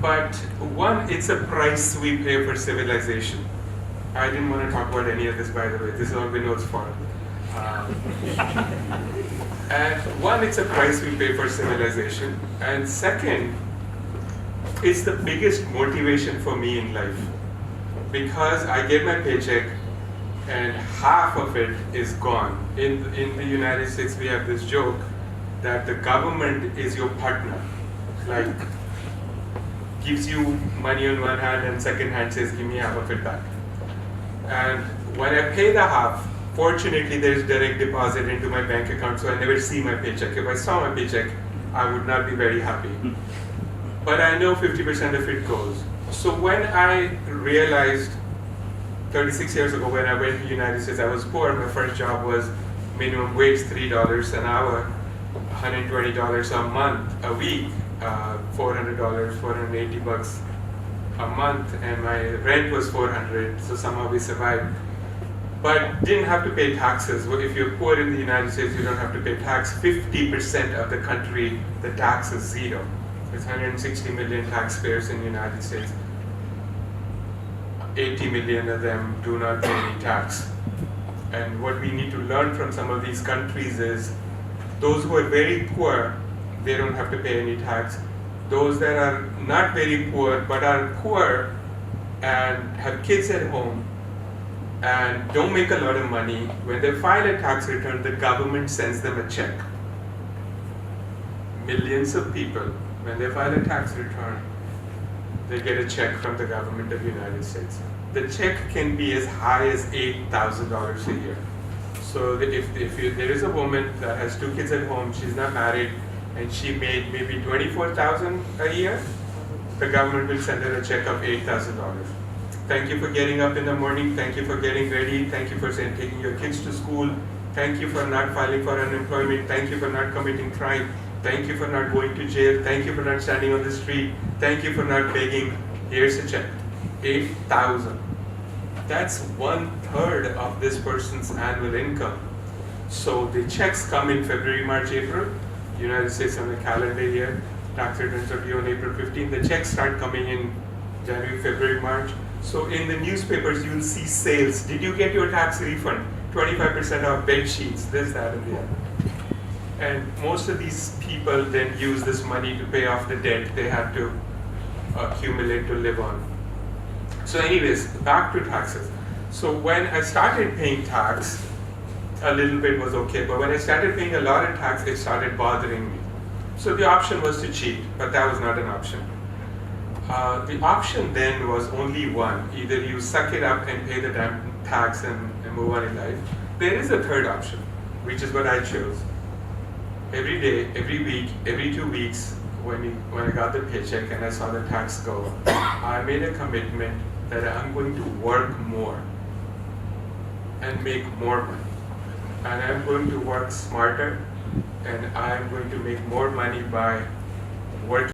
But one, it's a price we pay for civilization. I didn't want to talk about any of this, by the way. This is all Vinod's fault. And one, it's a price we pay for civilization. And second, it's the biggest motivation for me in life. Because I get my paycheck and half of it is gone. In the United States, we have this joke that the government is your partner. Like, gives you money on one hand and second hand says, give me half of it back. And when I pay the half, fortunately there's direct deposit into my bank account, so I never see my paycheck. If I saw my paycheck, I would not be very happy. But I know 50% of it goes. So when I realized 36 years ago when I went to the United States, I was poor. My first job was minimum wage, $3 an hour, $120 a month, a week, $400, $480 a month, and my rent was $400, so somehow we survived. But didn't have to pay taxes. Well, if you're poor in the United States, you don't have to pay tax. 50% of the country, the tax is zero. There's 160 million taxpayers in the United States. 80 million of them do not pay any tax. And what we need to learn from some of these countries is those who are very poor, they don't have to pay any tax. Those that are not very poor, but are poor and have kids at home and don't make a lot of money, when they file a tax return, the government sends them a check. Millions of people, when they file a tax return, they get a check from the government of the United States. The check can be as high as $8,000 a year. So if there is a woman that has 2 kids at home, she's not married, and she made maybe $24,000 a year, the government will send her a check of $8,000. Thank you for getting up in the morning. Thank you for getting ready. Thank you for taking your kids to school. Thank you for not filing for unemployment. Thank you for not committing crime. Thank you for not going to jail. Thank you for not standing on the street. Thank you for not begging. Here's a check, $8,000. That's 1/3 of this person's annual income. So the checks come in February, March, April. United States on the calendar year, tax returns are due on April 15th. The checks start coming in January, February, March. So in the newspapers, you'll see sales. Did you get your tax refund? 25% off bed sheets, this, that, and the other. And most of these people then use this money to pay off the debt they have to accumulate to live on. So anyways, back to taxes. So when I started paying tax, a little bit was okay, but when I started paying a lot of tax, it started bothering me. So the option was to cheat, but that was not an option. The option then was only one. Either you suck it up and pay the damn tax and move on in life. There is a third option, which is what I chose. Every day, every week, every 2 weeks, when I got the paycheck and I saw the tax go, I made a commitment that I'm going to work more and make more money. And I'm going to work smarter, and I'm going to make more money by working